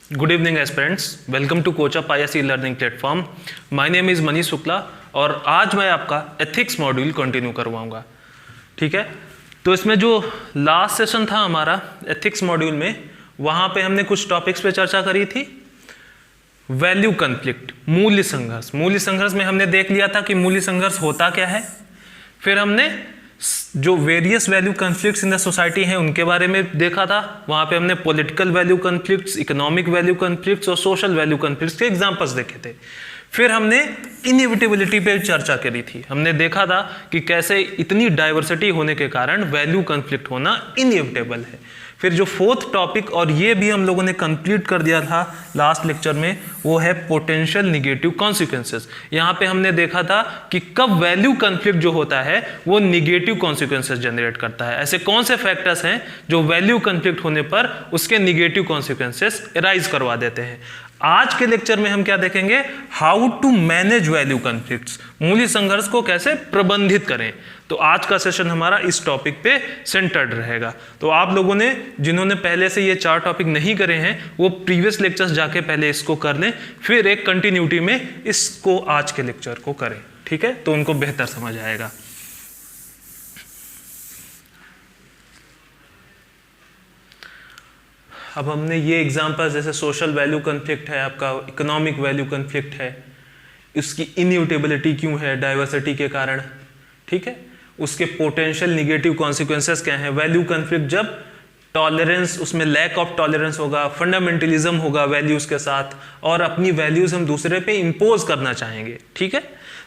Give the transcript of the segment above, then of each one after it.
Good evening aspirants, welcome to CoachUp ISE learning platform. My name is Manish Shukla और आज मैं आपका एथिक्स मॉड्यूल कंटिन्यू करवाऊंगा। ठीक है, तो इसमें जो लास्ट सेशन था हमारा एथिक्स मॉड्यूल में, वहाँ पे हमने कुछ टॉपिक्स पे चर्चा करी थी। वैल्यू कन्फ्लिक्ट, मूल्य संघर्ष। मूल्य संघर्ष में हमने देख लिया था कि मूल्य संघर्ष होता क्या है। फिर हमने जो various value conflicts in the society हैं उनके बारे में देखा था। वहाँ पे हमने political value conflicts, economic value conflicts और सोशल वैल्यू कन्फ्लिक्ट्स के एग्जांपल्स देखे थे। फिर हमने इनएविटेबिलिटी पे चर्चा करी थी। हमने देखा था कि कैसे इतनी डाइवर्सिटी होने के कारण वैल्यू कन्फ्लिक्ट होना इनएविटेबल है। फिर जो फोर्थ टॉपिक, और ये भी हम लोगों ने कंप्लीट कर दिया था लास्ट लेक्चर में, वो है पोटेंशियल निगेटिव कॉन्सिक्वेंसेस। यहाँ पे हमने देखा था कि कब वैल्यू कन्फ्लिक्ट जो होता है वो निगेटिव कॉन्सिक्वेंसेस जनरेट करता है। ऐसे कौन से फैक्टर्स हैं जो वैल्यू कन्फ्लिक्ट होने पर उसके निगेटिव कॉन्सिक्वेंसेस अराइज करवा देते हैं। आज के लेक्चर में हम क्या देखेंगे, how to manage value conflicts, मूल्य संघर्ष को कैसे प्रबंधित करें। तो आज का सेशन हमारा इस टॉपिक पे सेंटर्ड रहेगा। तो आप लोगों ने जिन्होंने पहले से ये 4 टॉपिक नहीं करे हैं वो प्रीवियस लेक्चर्स जाके पहले इसको कर लें, फिर एक कंटिन्यूटी में इसको आज के लेक्चर को करें। ठीक है, तो उनको बेहतर समझ आएगा। अब हमने ये एग्जांपल, जैसे सोशल वैल्यू कन्फ्लिक्ट है, आपका इकोनॉमिक वैल्यू कन्फ्लिक्ट है, इसकी इनयूटेबिलिटी क्यों है, डाइवर्सिटी के कारण। ठीक है, उसके पोटेंशियल निगेटिव कॉन्सिक्वेंसेस क्या हैं। वैल्यू कन्फ्लिक्ट जब टॉलरेंस, उसमें लैक ऑफ टॉलरेंस होगा, फंडामेंटलिज्म होगा वैल्यूज के साथ, और अपनी वैल्यूज हम दूसरे पे इंपोज करना चाहेंगे। ठीक है,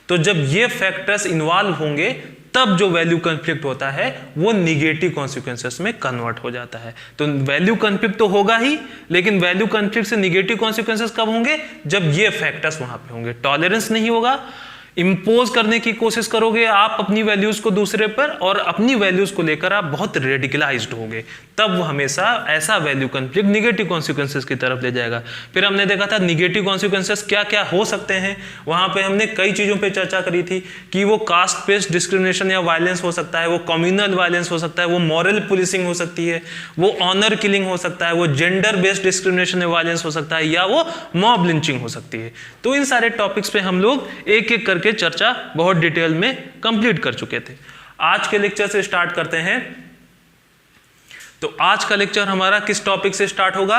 तो जब ये फैक्टर्स इन्वॉल्व होंगे तब जो वैल्यू कन्फ्लिक्ट होता है वो निगेटिव कॉन्सिक्वेंसेस में कन्वर्ट हो जाता है। तो वैल्यू कन्फ्लिक्ट तो होगा ही, लेकिन वैल्यू कन्फ्लिक्ट से निगेटिव कॉन्सिक्वेंसेस कब होंगे, जब ये फैक्टर्स वहां पे होंगे। टॉलरेंस नहीं होगा, इंपोज करने की कोशिश करोगे आप अपनी वैल्यूज को दूसरे पर, और अपनी वैल्यूज को लेकर आप बहुत रेडिकलाइज्ड होगे, तब वो हमेशा ऐसा वैल्यू कन्फ्लिक्ट निगेटिव कॉन्सिक्वेंसेस की तरफ ले जाएगा। फिर हमने देखा था निगेटिव कॉन्सिक्वेंसेस क्या क्या हो सकते हैं। वहां पे हमने कई चीजों पे चर्चा करी थी कि वो कास्ट बेस्ड डिस्क्रिमिनेशन या वायलेंस हो सकता है, वो कम्युनल वायलेंस हो सकता है, वो मॉरल पुलिसिंग हो सकती है, वो ऑनर किलिंग हो सकता है, वो जेंडर बेस्ड डिस्क्रिमिनेशन या वायलेंस हो सकता है, या वो मॉब लिंचिंग हो सकती है। तो इन सारे टॉपिक्स पे हम लोग एक एक के चर्चा बहुत डिटेल में कंप्लीट कर चुके थे। आज के लेक्चर से स्टार्ट करते हैं। तो आज का लेक्चर हमारा किस टॉपिक से स्टार्ट होगा,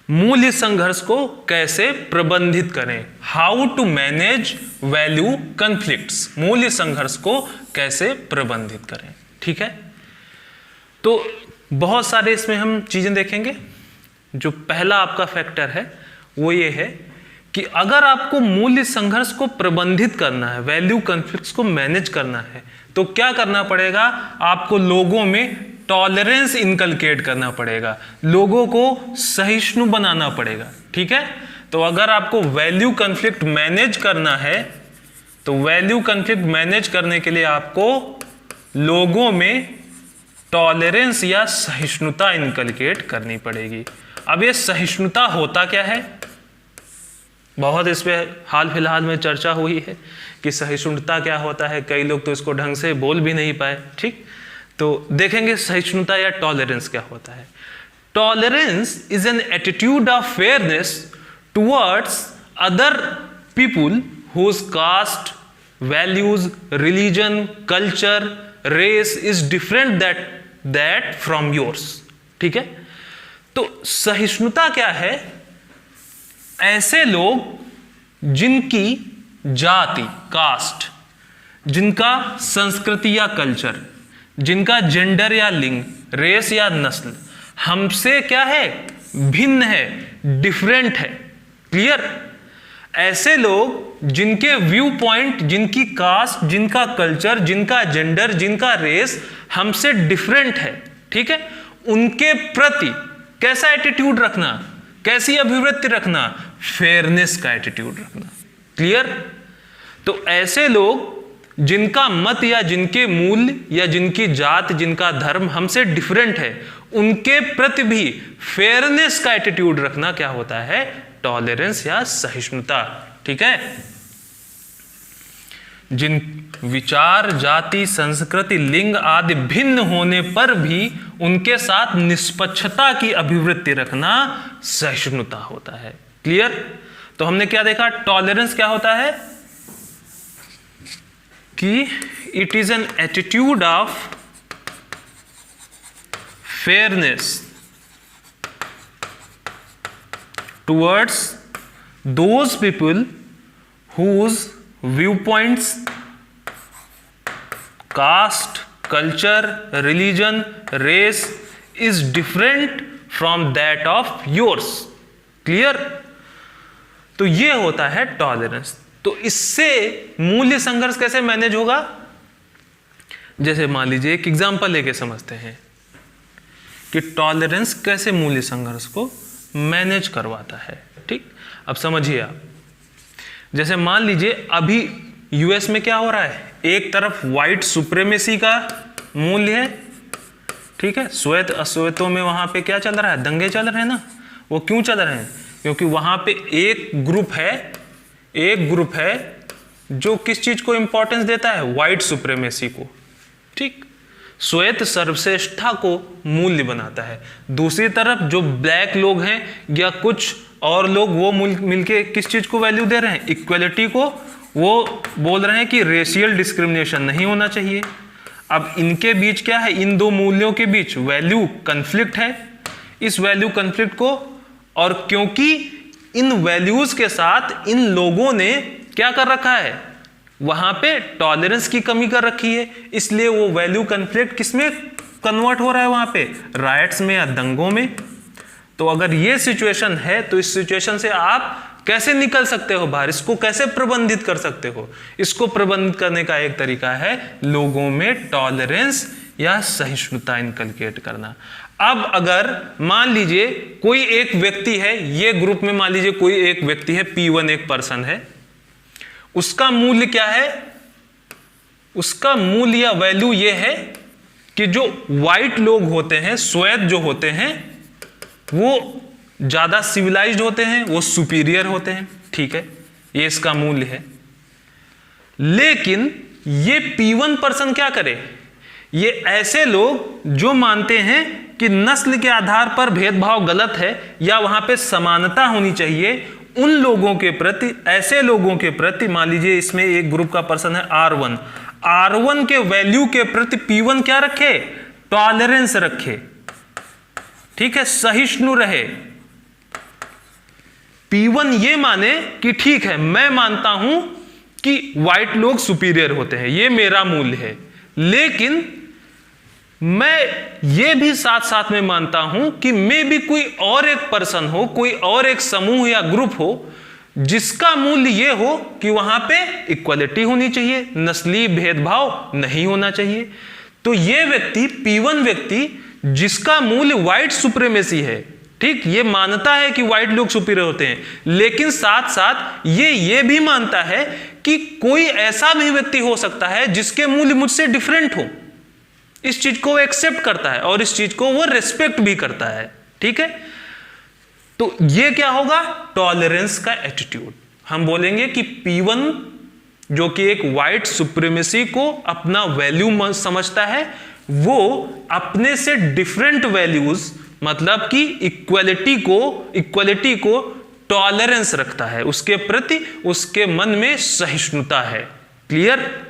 मूल्य संघर्ष को कैसे प्रबंधित करें, how to manage value conflicts, मूल्य संघर्ष को कैसे प्रबंधित करें। ठीक है, तो बहुत सारे इसमें हम चीजें देखेंगे। जो पहला आपका फैक्टर है वो ये है कि अगर आपको मूल्य संघर्ष को प्रबंधित करना है, वैल्यू कन्फ्लिक्ट्स को मैनेज करना है, तो क्या करना पड़ेगा, आपको लोगों में टॉलरेंस इनकलकेट करना पड़ेगा, लोगों को सहिष्णु बनाना पड़ेगा। ठीक है, तो अगर आपको वैल्यू कन्फ्लिक्ट मैनेज करना है, तो वैल्यू कन्फ्लिक्ट मैनेज करने के लिए आपको लोगों में टॉलरेंस या सहिष्णुता इनकलकेट करनी पड़ेगी। अब ये सहिष्णुता होता क्या है, बहुत इस पे हाल फिलहाल में चर्चा हुई है कि सहिष्णुता क्या होता है। कई लोग तो इसको ढंग से बोल भी नहीं पाए। ठीक, तो देखेंगे सहिष्णुता या टॉलरेंस क्या होता है। Tolerance is an attitude of fairness towards other people whose caste, values, religion, culture, race is different that from yours. ठीक है, तो सहिष्णुता क्या है, ऐसे लोग जिनकी जाति, कास्ट, जिनका संस्कृति या कल्चर, जिनका जेंडर या लिंग, रेस या नस्ल हमसे क्या है, भिन्न है, डिफरेंट है। क्लियर, ऐसे लोग जिनके व्यू पॉइंट, जिनकी कास्ट, जिनका कल्चर, जिनका जेंडर, जिनका रेस हमसे डिफरेंट है। ठीक है, उनके प्रति कैसा एटीट्यूड रखना, कैसी अभिवृत्ति रखना, फेयरनेस का एटीट्यूड रखना। क्लियर, तो ऐसे लोग जिनका मत या जिनके मूल्य या जिनकी जात, जिनका धर्म हमसे डिफरेंट है, उनके प्रति भी फेयरनेस का एटीट्यूड रखना क्या होता है, टॉलरेंस या सहिष्णुता। ठीक है, जिन विचार, जाति, संस्कृति, लिंग आदि भिन्न होने पर भी उनके साथ निष्पक्षता की अभिवृत्ति रखना सहिष्णुता होता है। क्लियर? तो हमने क्या देखा, टॉलरेंस क्या होता है कि it is an attitude of fairness towards those people whose viewpoints, caste, culture, religion, race is different from that of yours. Clear? तो ये होता है टॉलरेंस। तो इससे मूल्य संघर्ष कैसे मैनेज होगा? जैसे मान लीजिए एक एग्जांपल लेके समझते हैं कि टॉलरेंस कैसे मूल्य संघर्ष को मैनेज करवाता है। ठीक, अब समझिए आप, जैसे मान लीजिए अभी यूएस में क्या हो रहा है, एक तरफ व्हाइट सुप्रीमेसी का मूल्य है, ठीक है, श्वेत अश्वेतों में वहां पे क्या चल रहा है, दंगे चल रहे हैं ना। वो क्यों चल रहे हैं? क्योंकि वहां पे एक ग्रुप है जो किस चीज को इंपॉर्टेंस देता है, व्हाइट सुप्रीमेसी को। ठीक, श्वेत सर्वश्रेष्ठता को मूल्य बनाता है। दूसरी तरफ जो ब्लैक लोग हैं या कुछ और लोग, वो मिलके किस चीज को वैल्यू दे रहे हैं, इक्वलिटी को। वो बोल रहे हैं कि रेशियल डिस्क्रिमिनेशन नहीं होना चाहिए। अब इनके बीच क्या है, इन दो मूल्यों के बीच वैल्यू कन्फ्लिक्ट है। इस वैल्यू कन्फ्लिक्ट को, और क्योंकि इन वैल्यूज के साथ इन लोगों ने क्या कर रखा है, वहां पे टॉलरेंस की कमी कर रखी है, इसलिए वो वैल्यू कन्फ्लिक्ट किसमें कन्वर्ट हो रहा है, वहां पे राइट्स में या दंगों में। तो अगर ये सिचुएशन है तो इस सिचुएशन से आप कैसे निकल सकते हो बाहर, इसको कैसे प्रबंधित कर सकते हो? इसको प्रबंधित करने का एक तरीका है लोगों में टॉलरेंस या सहिष्णुता इनकलकेट करना। अब अगर मान लीजिए कोई एक व्यक्ति है, ये ग्रुप में मान लीजिए कोई एक व्यक्ति है, P1 एक पर्सन है, उसका मूल्य क्या है, उसका मूल्य या वैल्यू ये है कि जो व्हाइट लोग होते हैं, श्वेत जो होते हैं, वो ज्यादा सिविलाइज्ड होते हैं, वो सुपीरियर होते हैं। ठीक है, ये इसका मूल्य है। लेकिन ये P1 पर्सन क्या करे, ये ऐसे लोग जो मानते हैं कि नस्ल के आधार पर भेदभाव गलत है या वहां पे समानता होनी चाहिए, उन लोगों के प्रति, ऐसे लोगों के प्रति, मान लीजिए इसमें एक ग्रुप का पर्सन है R1 के वैल्यू के प्रति P1 क्या रखे, टॉलरेंस रखे। ठीक है, सहिष्णु रहे। P1 ये माने कि ठीक है, मैं मानता हूं कि व्हाइट लोग सुपीरियर होते हैं, ये मेरा मूल्य है, लेकिन मैं ये भी साथ साथ में मानता हूं कि मे भी कोई और एक पर्सन हो, कोई और एक समूह या ग्रुप हो, जिसका मूल्य ये हो कि वहां पे इक्वलिटी होनी चाहिए, नस्लीय भेदभाव नहीं होना चाहिए। तो ये व्यक्ति, P1 व्यक्ति, जिसका मूल्य व्हाइट सुप्रीमेसी है, ठीक, ये मानता है कि व्हाइट लोग सुपीरियर होते हैं, लेकिन साथ साथ ये भी मानता है कि कोई ऐसा भी व्यक्ति हो सकता है जिसके मूल्य मुझसे डिफरेंट हो। इस चीज को वो एक्सेप्ट करता है और इस चीज को वो रिस्पेक्ट भी करता है। ठीक है, तो ये क्या होगा, टॉलरेंस का एटीट्यूड। हम बोलेंगे कि P1 जो कि एक व्हाइट सुप्रीमेसी को अपना वैल्यू समझता है, वो अपने से डिफरेंट वैल्यूज, मतलब कि इक्वलिटी को टॉलरेंस रखता है, उसके प्रति उसके मन में सहिष्णुता है। क्लियर?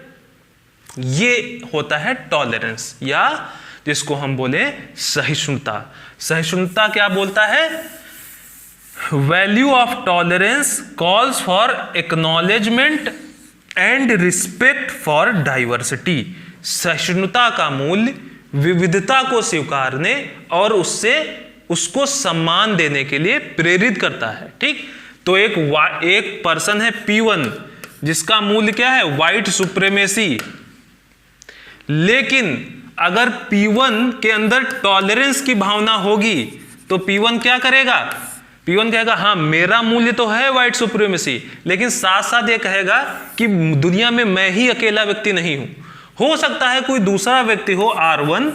ये होता है टॉलरेंस, या जिसको हम बोले सहिष्णुता। सहिष्णुता क्या बोलता है, value of tolerance calls for acknowledgement and respect for diversity. सहिष्णुता का मूल्य विविधता को स्वीकारने और उसको सम्मान देने के लिए प्रेरित करता है। ठीक, तो एक पर्सन है P1 जिसका मूल्य क्या है, व्हाइट सुप्रीमेसी, लेकिन अगर P1 के अंदर टॉलरेंस की भावना होगी तो P1 क्या करेगा, P1 कहेगा हाँ मेरा मूल्य तो है व्हाइट सुप्रीमेसी, लेकिन साथ साथ ये कहेगा कि दुनिया में मैं ही अकेला व्यक्ति नहीं हूं। हो सकता है कोई दूसरा व्यक्ति हो R1,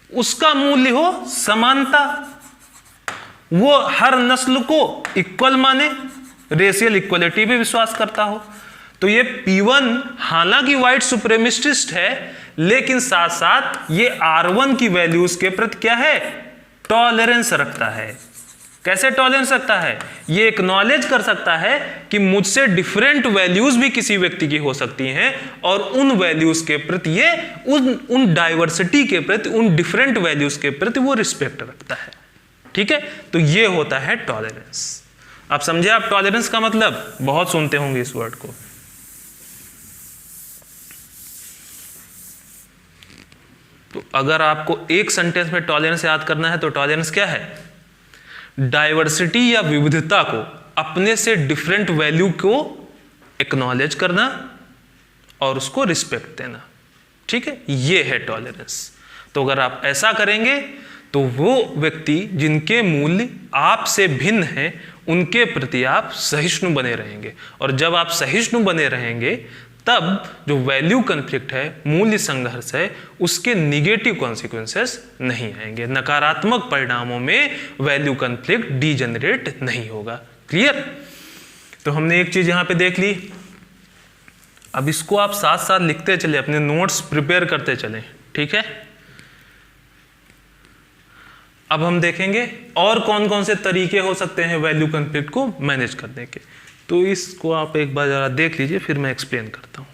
उसका मूल्य हो समानता, वो हर नस्ल को इक्वल माने, रेशियल इक्वलिटी पे विश्वास करता हो। तो ये P1 हालांकि व्हाइट सुप्रीमिसिस्ट है, लेकिन साथ साथ ये R1 की वैल्यूज के प्रति क्या है, टॉलरेंस रखता है। कैसे टॉलरेंस रखता है, ये एक्नॉलेज कर सकता है कि मुझसे डिफरेंट वैल्यूज भी किसी व्यक्ति की हो सकती हैं, और उन वैल्यूज के प्रति ये उन डाइवर्सिटी के प्रति, उन डिफरेंट वैल्यूज के प्रति वो रिस्पेक्ट रखता है। ठीक है, तो ये होता है टॉलरेंस। आप समझे आप टॉलरेंस का मतलब, बहुत सुनते होंगे इस वर्ड को। तो अगर आपको एक सेंटेंस में टॉलरेंस याद करना है तो टॉलरेंस क्या है, डाइवर्सिटी या विविधता को, अपने से डिफरेंट वैल्यू को एक्नॉलेज करना और उसको रिस्पेक्ट देना। ठीक है, ये है टॉलरेंस। तो अगर आप ऐसा करेंगे तो वो व्यक्ति जिनके मूल्य आपसे भिन्न हैं उनके प्रति आप सहिष्णु बने रहेंगे, और जब आप सहिष्णु बने रहेंगे तब जो वैल्यू कॉन्फ्लिक्ट है, मूल्य संघर्ष है, उसके निगेटिव कॉन्सिक्वेंसेस नहीं आएंगे, नकारात्मक परिणामों में वैल्यू कॉन्फ्लिक्ट डीजेनरेट नहीं होगा। क्लियर? तो हमने एक चीज यहां पे देख ली। अब इसको आप साथ साथ लिखते चले, अपने नोट्स प्रिपेयर करते चले। ठीक है, अब हम देखेंगे और कौन कौन से तरीके हो सकते हैं वैल्यू कॉन्फ्लिक्ट को मैनेज करने के। तो इसको आप एक बार जरा देख लीजिए, फिर मैं एक्सप्लेन करता हूं।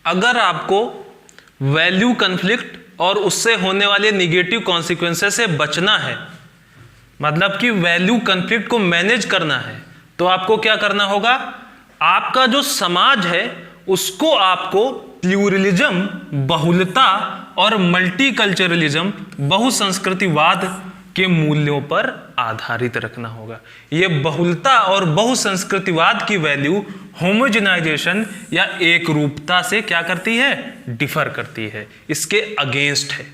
अगर आपको वैल्यू कॉन्फ्लिक्ट और उससे होने वाले निगेटिव कॉन्सिक्वेंसेस से बचना है, मतलब कि वैल्यू कॉन्फ्लिक्ट को मैनेज करना है, तो आपको क्या करना होगा, आपका जो समाज है उसको आपको प्लूरलिज्म, बहुलता और मल्टीकल्चरलिज्म, बहुसंस्कृतिवाद के मूल्यों पर आधारित रखना होगा। यह बहुलता और बहुसंस्कृतिवाद की वैल्यू होमोजेनाइजेशन या एक रूपता से क्या करती है, डिफर करती है, इसके अगेंस्ट है।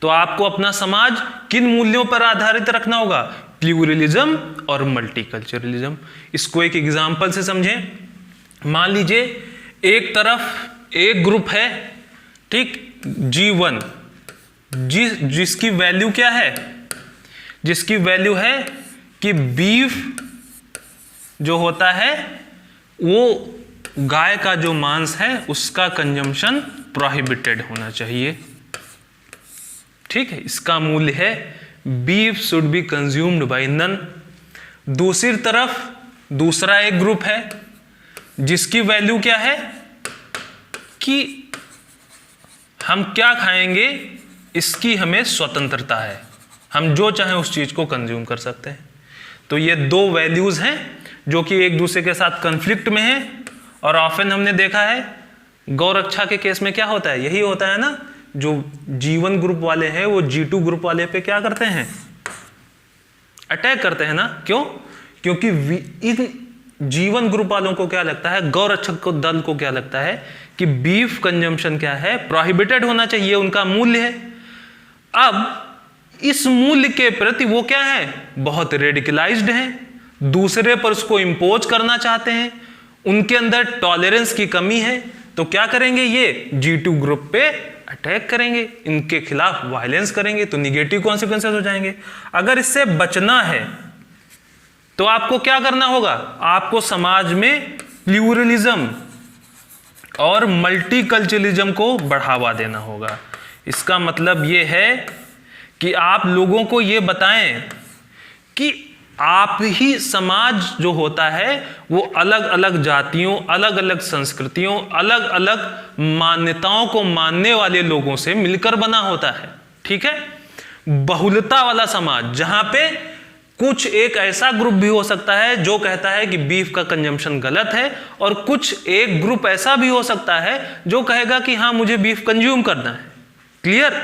तो आपको अपना समाज किन मूल्यों पर आधारित रखना होगा, प्लूरलिज्म और मल्टीकल्चरलिज्म। इसको एक एग्जांपल से समझें। मान लीजिए एक तरफ एक ग्रुप है, ठीक, G1, जिसकी वैल्यू क्या है, जिसकी वैल्यू है कि बीफ जो होता है वो गाय का जो मांस है उसका कंजम्पशन प्रोहिबिटेड होना चाहिए। ठीक है, इसका मूल्य है beef should be consumed by none. दूसरी तरफ दूसरा एक ग्रुप है जिसकी वैल्यू क्या है कि हम क्या खाएंगे इसकी हमें स्वतंत्रता है, हम जो चाहें उस चीज को कंज्यूम कर सकते हैं। तो ये दो वैल्यूज हैं जो कि एक दूसरे के साथ कॉन्फ्लिक्ट में हैं, और ऑफन हमने देखा है गौरक्षा के केस में क्या होता है, यही होता है ना, जो G1 ग्रुप वाले हैं वो G2 ग्रुप वाले पे क्या करते हैं, अटैक करते हैं ना। क्यों? क्योंकि इन G1 ग्रुप वालों को क्या लगता है, गौरक्षक को दल को क्या लगता है कि बीफ कंजम्पशन क्या है, प्रोहिबिटेड होना चाहिए, उनका मूल्य है। अब इस मूल्य के प्रति वो क्या है, बहुत रेडिकलाइज्ड हैं, दूसरे पर उसको इंपोज करना चाहते हैं, उनके अंदर टॉलरेंस की कमी है। तो क्या करेंगे, ये G2 ग्रुप पे अटैक करेंगे, इनके खिलाफ वायलेंस करेंगे, तो निगेटिव कॉन्सिक्वेंसेस हो जाएंगे। अगर इससे बचना है तो आपको क्या करना होगा, आपको समाज में प्लूरलिज्म और मल्टीकल्चरलिज्म को बढ़ावा देना होगा। इसका मतलब ये है कि आप लोगों को ये बताएं कि आप ही समाज जो होता है वो अलग अलग जातियों, अलग अलग संस्कृतियों, अलग अलग मान्यताओं को मानने वाले लोगों से मिलकर बना होता है। ठीक है, बहुलता वाला समाज जहां पे कुछ एक ऐसा ग्रुप भी हो सकता है जो कहता है कि बीफ का कंजम्पशन गलत है, और कुछ एक ग्रुप ऐसा भी हो सकता है जो कहेगा कि हाँ मुझे बीफ कंज्यूम करना है। क्लियर?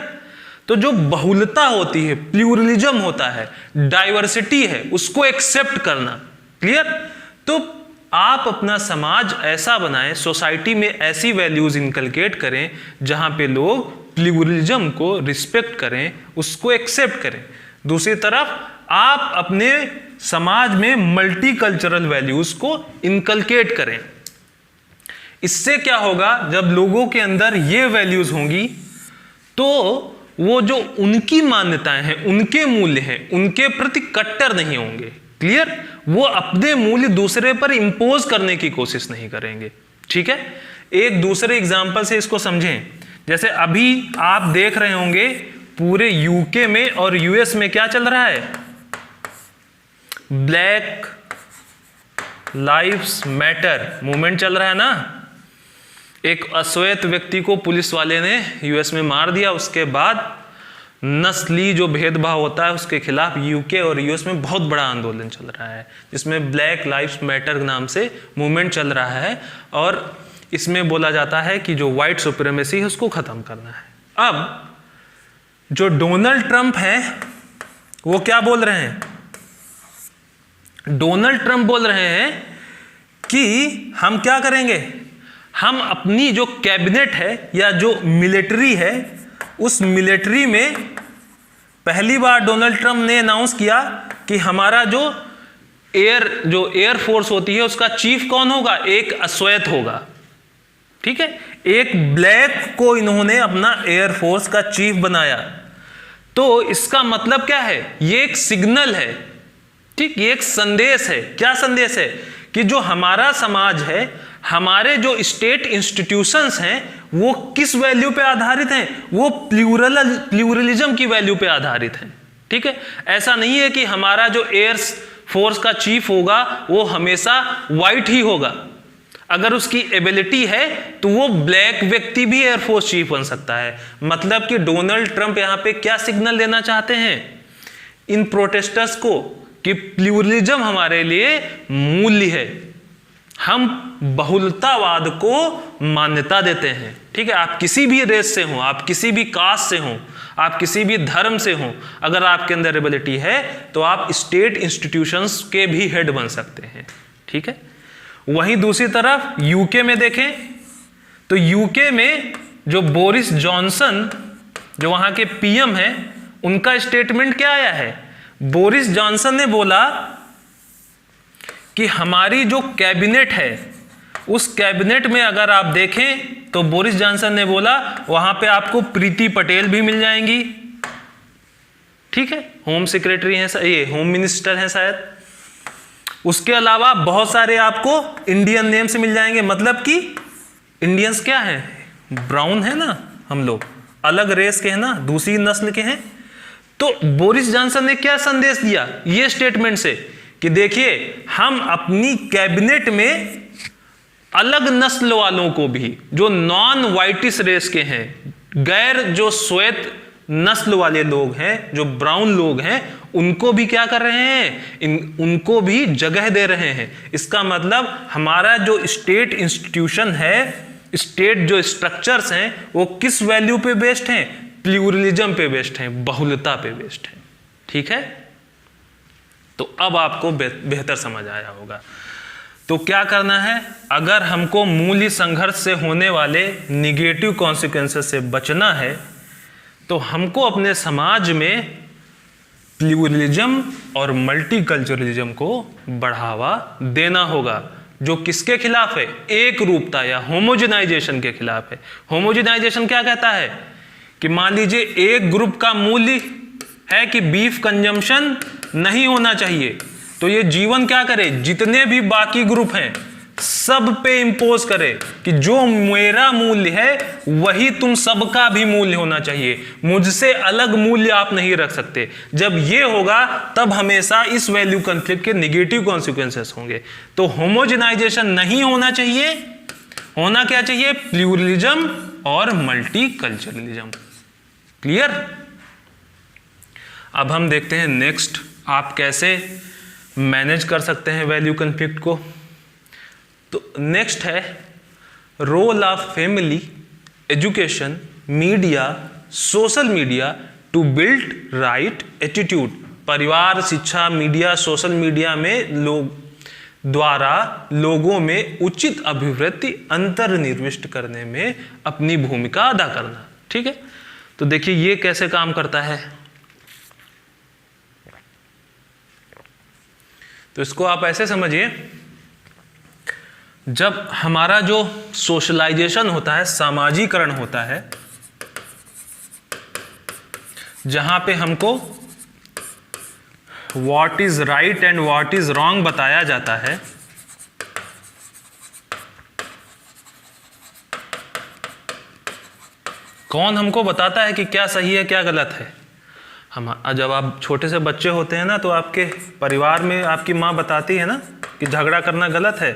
तो जो बहुलता होती है, प्लूरलिज्म होता है, डाइवर्सिटी है, उसको एक्सेप्ट करना। क्लियर? तो आप अपना समाज ऐसा बनाएं, सोसाइटी में ऐसी वैल्यूज इनकलकेट करें जहां पे लोग प्लूरलिज्म को रिस्पेक्ट करें, उसको एक्सेप्ट करें। दूसरी तरफ आप अपने समाज में मल्टीकल्चरल वैल्यूज को इनकलकेट करें। इससे क्या होगा, जब लोगों के अंदर ये वैल्यूज होंगी तो वो जो उनकी मान्यताएं हैं, उनके मूल्य हैं, उनके प्रति कट्टर नहीं होंगे। क्लियर? वो अपने मूल्य दूसरे पर इंपोज करने की कोशिश नहीं करेंगे। ठीक है, एक दूसरे एग्जांपल से इसको समझें। जैसे अभी आप देख रहे होंगे पूरे यूके में और यूएस में क्या चल रहा है, ब्लैक लाइव्स मैटर मूवमेंट चल रहा है ना। एक अश्वेत व्यक्ति को पुलिस वाले ने यूएस में मार दिया, उसके बाद नस्ली जो भेदभाव होता है उसके खिलाफ यूके और यूएस में बहुत बड़ा आंदोलन चल रहा है, जिसमें ब्लैक लाइव्स मैटर नाम से मूवमेंट चल रहा है। और इसमें बोला जाता है कि जो व्हाइट सुप्रीमेसी है उसको खत्म करना है। अब जो डोनाल्ड ट्रंप है वो क्या बोल रहे हैं, डोनाल्ड ट्रंप बोल रहे हैं कि हम क्या करेंगे, हम अपनी जो कैबिनेट है या जो मिलिट्री है, उस मिलिट्री में पहली बार डोनाल्ड ट्रंप ने अनाउंस किया कि हमारा जो एयर फोर्स होती है उसका चीफ कौन होगा, एक अश्वेत होगा। ठीक है, एक ब्लैक को इन्होंने अपना एयर फोर्स का चीफ बनाया। तो इसका मतलब क्या है, ये एक सिग्नल है। ठीक, ये एक संदेश है। क्या संदेश है कि जो हमारा समाज है, हमारे जो स्टेट इंस्टीट्यूशंस हैं, वो किस वैल्यू पे आधारित हैं, वो प्लूरलिज्म की वैल्यू पे आधारित हैं। ठीक है, ऐसा नहीं है कि हमारा जो एयर फोर्स का चीफ होगा वो हमेशा व्हाइट ही होगा। अगर उसकी एबिलिटी है तो वो ब्लैक व्यक्ति भी एयरफोर्स चीफ बन सकता है। मतलब कि डोनाल्ड ट्रंप यहां पे क्या सिग्नल देना चाहते हैं इन प्रोटेस्टर्स को, कि प्लूरलिज्म हमारे लिए मूल्य है, हम बहुलतावाद को मान्यता देते हैं। ठीक है, आप किसी भी रेस से हो, आप किसी भी कास्ट से हो, आप किसी भी धर्म से हो, अगर आपके अंदर एबिलिटी है तो आप स्टेट इंस्टीट्यूशंस के भी हेड बन सकते हैं। ठीक है, वहीं दूसरी तरफ यूके में देखें तो यूके में जो बोरिस जॉनसन जो वहां के पीएम हैं, उनका स्टेटमेंट क्या आया है, बोरिस जॉनसन ने बोला कि हमारी जो कैबिनेट है उस कैबिनेट में अगर आप देखें तो बोरिस जॉनसन ने बोला वहां पे आपको प्रीति पटेल भी मिल जाएंगी। ठीक है, होम सेक्रेटरी हैं, ये होम मिनिस्टर हैं शायद। उसके अलावा बहुत सारे आपको इंडियन नेम्स मिल जाएंगे। मतलब कि इंडियंस क्या हैं, ब्राउन है ना, हम लोग अलग रेस के हैं ना, दूसरी नस्ल के हैं। तो बोरिस जॉनसन ने क्या संदेश दिया ये स्टेटमेंट से, कि देखिए हम अपनी कैबिनेट में अलग नस्ल वालों को भी, जो नॉन व्हाइटिश रेस के हैं, गैर जो श्वेत नस्ल वाले लोग हैं, जो ब्राउन लोग हैं, उनको भी क्या कर रहे हैं, उनको भी जगह दे रहे हैं। इसका मतलब हमारा जो स्टेट इंस्टीट्यूशन है, स्टेट जो स्ट्रक्चर्स हैं, वो किस वैल्यू पे बेस्ड हैं, प्लूरलिज्म पे बेस्ड हैं, बहुलता पे बेस्ड हैं। ठीक है, तो अब आपको बेहतर समझ आया होगा। तो क्या करना है, अगर हमको मूल्य संघर्ष से होने वाले निगेटिव कॉन्सिक्वेंसेस से बचना है तो हमको अपने समाज में प्लूरलिज्म और मल्टीकल्चरलिज्म को बढ़ावा देना होगा, जो किसके खिलाफ है, एक रूपता या होमोजेनाइजेशन के खिलाफ है। होमोजेनाइजेशन क्या कहता है कि मान लीजिए एक ग्रुप का मूल्य है कि बीफ कंजम्पशन नहीं होना चाहिए, तो ये जीवन क्या करे, जितने भी बाकी ग्रुप हैं सब पे इंपोज करे कि जो मेरा मूल्य है वही तुम सबका भी मूल्य होना चाहिए, मुझसे अलग मूल्य आप नहीं रख सकते। जब ये होगा तब हमेशा इस वैल्यू कॉन्फ्लिक्ट के नेगेटिव कॉन्सिक्वेंसेस होंगे। तो होमोजेनाइजेशन नहीं होना चाहिए, होना क्या चाहिए, प्लूरलिज्म और मल्टीकल्चरलिज्म। क्लियर? अब हम देखते हैं नेक्स्ट, आप कैसे मैनेज कर सकते हैं वैल्यू कॉन्फ्लिक्ट को। तो नेक्स्ट है role of family, education, media, social media to build right attitude. परिवार, शिक्षा, मीडिया, सोशल मीडिया में लोग द्वारा लोगों में उचित अभिवृत्ति अंतर्निविष्ट करने में अपनी भूमिका अदा करना। ठीक है, तो देखिए ये कैसे काम करता है। तो इसको आप ऐसे समझिए, जब हमारा जो सोशलाइजेशन होता है, सामाजिकरण होता है, जहां पे हमको what is right and what is wrong बताया जाता है, कौन हमको बताता है कि क्या सही है क्या गलत है। हम जब आप छोटे से बच्चे होते हैं ना, तो आपके परिवार में आपकी माँ बताती है ना कि झगड़ा करना गलत है।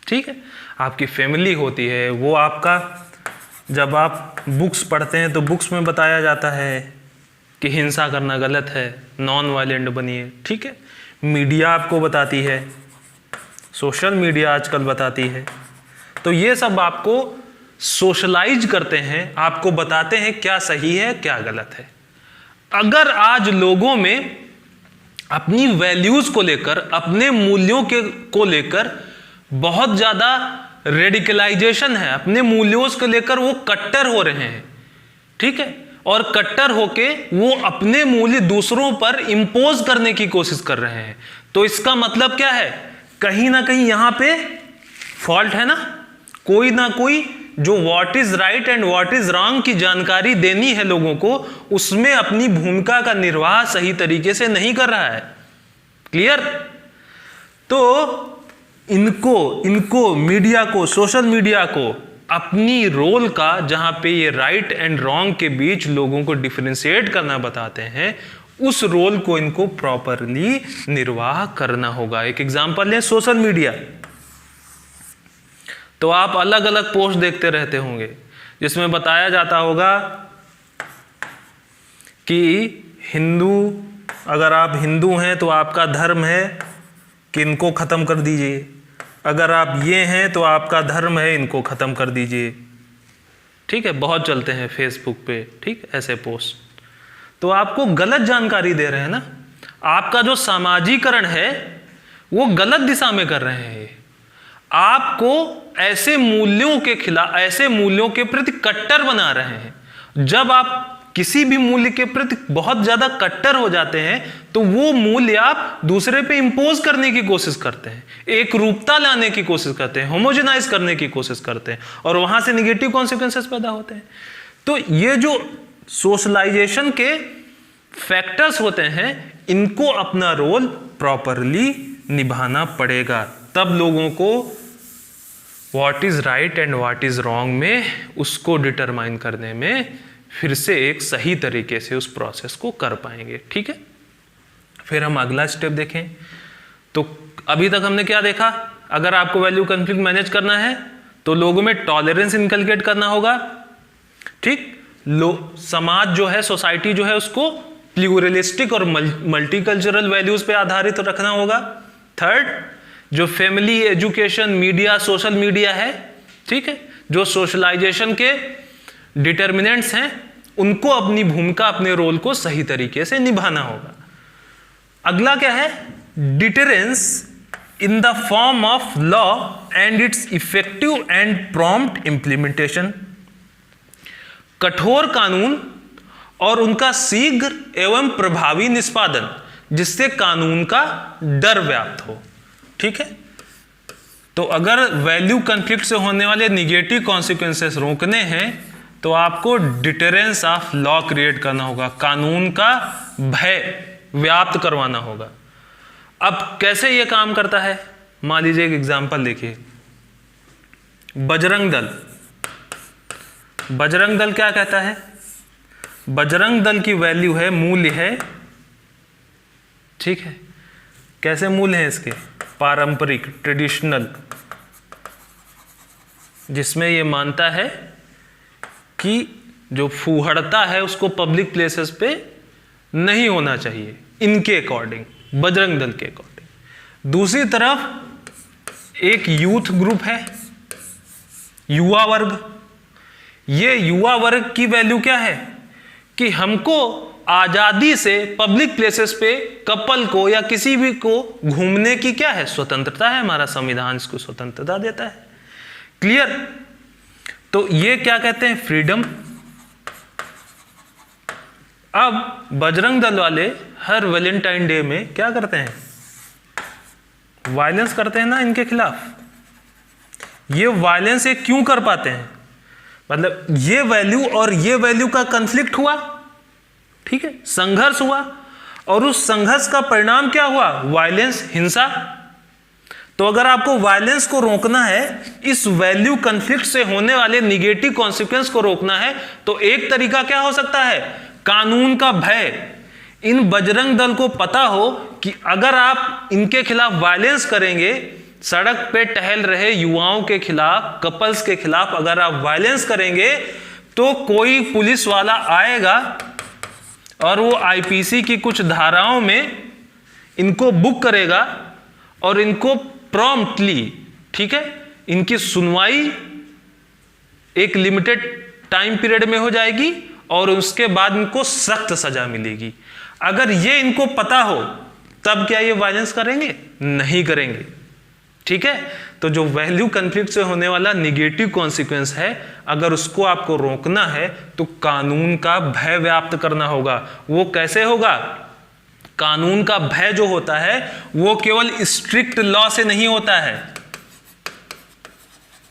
ठीक है, आपकी फैमिली होती है, वो आपका, जब आप बुक्स पढ़ते हैं तो बुक्स में बताया जाता है कि हिंसा करना गलत है, नॉन वायलेंट बनिए। ठीक है, मीडिया आपको बताती है, सोशल मीडिया आजकल बताती है। तो ये सब आपको सोशलाइज करते हैं, आपको बताते हैं क्या सही है क्या गलत है। अगर आज लोगों में अपनी वैल्यूज को लेकर, अपने मूल्यों को लेकर बहुत ज्यादा रेडिकलाइजेशन है, अपने मूल्यों को लेकर वो कट्टर हो रहे हैं। ठीक है, और कट्टर होके वो अपने मूल्य दूसरों पर इंपोज करने की कोशिश कर रहे हैं। तो इसका मतलब क्या है, कहीं ना कहीं यहां पे फॉल्ट है ना कोई जो what is right and what is wrong की जानकारी देनी है लोगों को, उसमें अपनी भूमिका का निर्वाह सही तरीके से नहीं कर रहा है। क्लियर? तो इनको मीडिया को, सोशल मीडिया को अपनी रोल का, जहां पे ये राइट एंड रॉन्ग के बीच लोगों को डिफरेंशिएट करना बताते हैं, उस रोल को इनको प्रॉपरली निर्वाह करना होगा। एक एग्जांपल लें, सोशल मीडिया। तो आप अलग अलग पोस्ट देखते रहते होंगे जिसमें बताया जाता होगा कि अगर आप हिंदू हैं तो आपका धर्म है कि इनको खत्म कर दीजिए, अगर आप ये हैं तो आपका धर्म है इनको खत्म कर दीजिए। ठीक है, बहुत चलते हैं फेसबुक पे, ठीक, ऐसे पोस्ट। तो आपको गलत जानकारी दे रहे हैं ना, आपका जो सामाजिकरण है वो गलत दिशा में कर रहे हैं। आपको ऐसे मूल्यों के खिलाफ, ऐसे मूल्यों के प्रति कट्टर बना रहे हैं। जब आप किसी भी मूल्य के प्रति बहुत ज्यादा कट्टर हो जाते हैं तो वो मूल्य आप दूसरे पे इंपोज करने की कोशिश करते हैं, एक रूपता लाने की कोशिश करते हैं, होमोजेनाइज करने की कोशिश करते हैं, और वहां से निगेटिव कॉन्सिक्वेंसेस पैदा होते हैं। तो ये जो सोशलाइजेशन के फैक्टर्स होते हैं, इनको अपना रोल प्रॉपरली निभाना पड़ेगा, तब लोगों को what is right and what is wrong में उसको डिटरमाइन करने में फिर से एक सही तरीके से उस प्रोसेस को कर पाएंगे। ठीक है, फिर हम अगला स्टेप देखें। तो अभी तक हमने क्या देखा, अगर आपको वैल्यू कॉन्फ्लिक्ट मैनेज करना है तो लोगों में टॉलरेंस इनकलकेट करना होगा। ठीक, समाज जो है, सोसाइटी जो है, उसको प्लूरलिस्टिक और मल्टीकल्चरल वैल्यूज पे आधारित रखना होगा। थर्ड, जो family, education, media, social media है, ठीक है, जो सोशलाइजेशन के डिटर्मिनेंट्स हैं, उनको अपनी भूमिका, अपने रोल को सही तरीके से निभाना होगा। अगला क्या है, deterrence in the form of law and it's effective and prompt implementation. कठोर कानून और उनका शीघ्र एवं प्रभावी निष्पादन, जिससे कानून का डर व्याप्त हो। ठीक है, तो अगर वैल्यू कॉन्फ्लिक्ट से होने वाले निगेटिव कॉन्सिक्वेंसेस रोकने हैं तो आपको डिटरेंस ऑफ लॉ क्रिएट करना होगा, कानून का भय व्याप्त करवाना होगा। अब कैसे यह काम करता है, मान लीजिए एक एग्जांपल देखिए, बजरंग दल। बजरंग दल क्या कहता है, बजरंग दल की वैल्यू है, मूल्य है, ठीक है, कैसे मूल्य है इसके, पारंपरिक, ट्रेडिशनल, जिसमें यह मानता है कि जो फूहड़ता है उसको पब्लिक प्लेसेस पे नहीं होना चाहिए, इनके अकॉर्डिंग, बजरंग दल के अकॉर्डिंग। दूसरी तरफ एक यूथ ग्रुप है, युवा वर्ग। ये युवा वर्ग की वैल्यू क्या है कि हमको आजादी से पब्लिक प्लेसेस पे कपल को या किसी भी को घूमने की क्या है, स्वतंत्रता है। हमारा संविधान इसको स्वतंत्रता देता है। क्लियर? तो ये क्या कहते हैं, फ्रीडम। अब बजरंग दल वाले हर वैलेंटाइन डे में क्या करते हैं, वायलेंस करते हैं ना इनके खिलाफ। ये वायलेंस ये क्यों कर पाते हैं, मतलब ये वैल्यू और ये वैल्यू का कॉन्फ्लिक्ट हुआ, ठीक है, संघर्ष हुआ, और उस संघर्ष का परिणाम क्या हुआ, वायलेंस, हिंसा। तो अगर आपको वायलेंस को रोकना है, इस वैल्यू कॉन्फ्लिक्ट से होने वाले निगेटिव कॉन्सिक्वेंस को रोकना है, तो एक तरीका क्या हो सकता है, कानून का भय। इन बजरंग दल को पता हो कि अगर आप इनके खिलाफ वायलेंस करेंगे, सड़क पे टहल रहे युवाओं के खिलाफ, कपल्स के खिलाफ अगर आप वायलेंस करेंगे, तो कोई पुलिस वाला आएगा और वो आईपीसी की कुछ धाराओं में इनको बुक करेगा और इनको प्रॉम्प्टली, ठीक है, इनकी सुनवाई एक लिमिटेड टाइम पीरियड में हो जाएगी और उसके बाद इनको सख्त सजा मिलेगी। अगर ये इनको पता हो, तब क्या ये वायलेंस करेंगे, नहीं करेंगे, ठीक है। तो जो वैल्यू कॉन्फ्लिक्ट से होने वाला निगेटिव कॉन्सिक्वेंस है, अगर उसको आपको रोकना है तो कानून का भय व्याप्त करना होगा। वो कैसे होगा, कानून का भय जो होता है वो केवल स्ट्रिक्ट लॉ से नहीं होता है,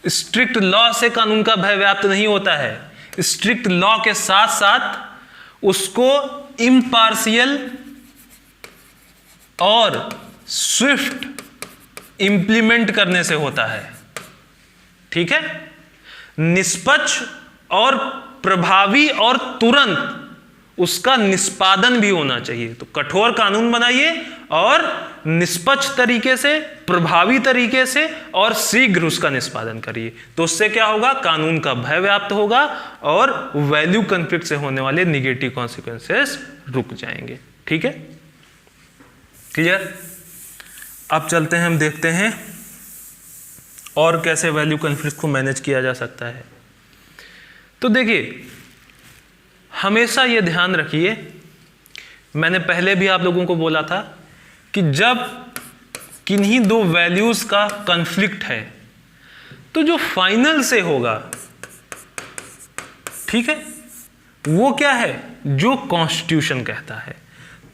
स्ट्रिक्ट लॉ से कानून का भय व्याप्त नहीं होता है। स्ट्रिक्ट लॉ के साथ साथ उसको इम्पार्शियल और स्विफ्ट इंप्लीमेंट करने से होता है, ठीक है। निष्पक्ष और प्रभावी और तुरंत उसका निष्पादन भी होना चाहिए। तो कठोर कानून बनाइए और निष्पक्ष तरीके से, प्रभावी तरीके से और शीघ्र उसका निष्पादन करिए। तो उससे क्या होगा, कानून का भय व्याप्त होगा और वैल्यू कॉन्फ्लिक्ट से होने वाले निगेटिव कॉन्सिक्वेंसेस रुक जाएंगे, ठीक है। क्लियर? अब चलते हैं, हम देखते हैं और कैसे वैल्यू कॉन्फ्लिक्ट को मैनेज किया जा सकता है। तो देखिए, हमेशा ये ध्यान रखिए, मैंने पहले भी आप लोगों को बोला था कि जब किन्हीं दो वैल्यूज का कॉन्फ्लिक्ट है तो जो फाइनल से होगा, ठीक है, वो क्या है, जो कॉन्स्टिट्यूशन कहता है।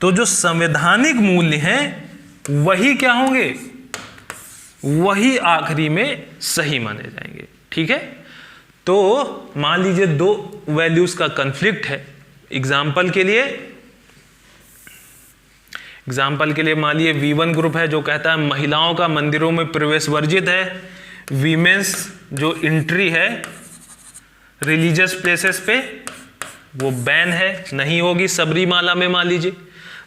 तो जो संवैधानिक मूल्य हैं वही क्या होंगे, वही आखिरी में सही माने जाएंगे, ठीक है। तो मान लीजिए दो वैल्यूज का कॉन्फ्लिक्ट है। एग्जाम्पल के लिए मान लीजिए V1 ग्रुप है जो कहता है महिलाओं का मंदिरों में प्रवेश वर्जित है, वीमेंस जो एंट्री है रिलीजियस प्लेसेस पे वो बैन है, नहीं होगी सबरीमाला में मान लीजिए।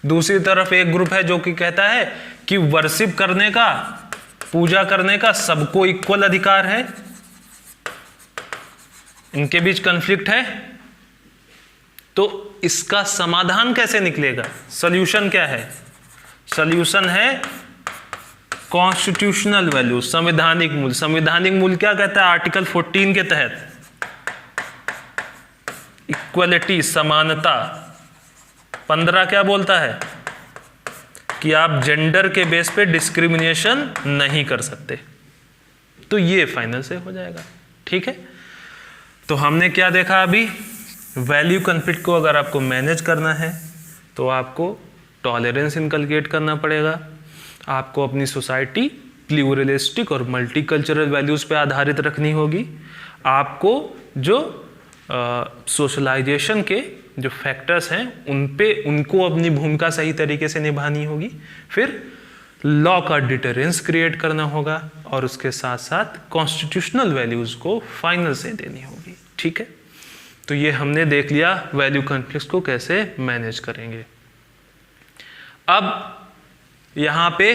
दूसरी तरफ एक ग्रुप है जो कि कहता है कि वर्शिप करने का, पूजा करने का सबको इक्वल अधिकार है। इनके बीच कॉन्फ्लिक्ट है, तो इसका समाधान कैसे निकलेगा, सॉल्यूशन क्या है, सॉल्यूशन है कॉन्स्टिट्यूशनल वैल्यू, संवैधानिक मूल्य। संवैधानिक मूल्य क्या कहता है, आर्टिकल 14 के तहत इक्वलिटी, समानता। 15 क्या बोलता है कि आप जेंडर के बेस पे डिस्क्रिमिनेशन नहीं कर सकते। तो ये फाइनल से हो जाएगा, ठीक है। तो हमने क्या देखा अभी, वैल्यू कॉन्फ्लिक्ट को अगर आपको मैनेज करना है तो आपको टॉलरेंस इनकलकेट करना पड़ेगा। आपको अपनी सोसाइटी प्लूरलिस्टिक और मल्टीकल्चरल वैल्यूज पे आधारित रखनी होगी। आपको जो सोशलाइजेशन के जो फैक्टर्स हैं उन पे उनको अपनी भूमिका सही तरीके से निभानी होगी। फिर लॉ का डिटरेंस क्रिएट करना होगा और उसके साथ साथ कॉन्स्टिट्यूशनल वैल्यूज को फाइनल से देनी होगी, ठीक है। तो ये हमने देख लिया वैल्यू कॉन्फ्लिक्ट को कैसे मैनेज करेंगे। अब यहाँ पे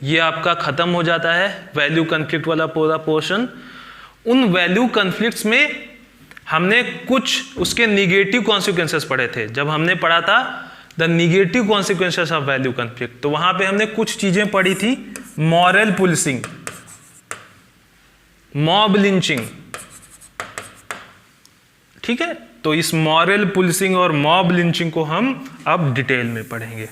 ये आपका खत्म हो जाता है वैल्यू कॉन्फ्लिक्ट वाला पूरा पोर्शन। उन वैल्यू कॉन्फ्लिक्ट्स में हमने कुछ उसके निगेटिव कॉन्सिक्वेंसेस पढ़े थे। जब हमने पढ़ा था the negative consequences of value conflict, तो वहां पे हमने कुछ चीजें पढ़ी थी, मॉरल पुलिसिंग, मॉब लिंचिंग, ठीक है, तो इस मॉरल पुलिसिंग और मॉब लिंचिंग को हम अब डिटेल में पढ़ेंगे।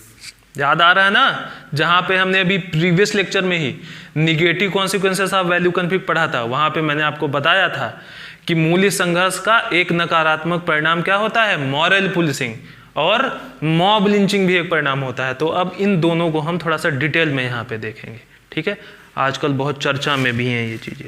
याद आ रहा है ना, जहां पे हमने अभी प्रीवियस लेक्चर में ही negative consequences of value conflict पढ़ा था, वहां पे मैंने आपको बताया था कि मूल्य संघर्ष का एक नकारात्मक परिणाम क्या होता है, मॉरल पुलिसिंग, और मॉब लिंचिंग भी एक परिणाम होता है। तो अब इन दोनों को हम थोड़ा सा डिटेल में यहाँ पे देखेंगे। ठीक है, आजकल बहुत चर्चा में भी हैं ये चीजें।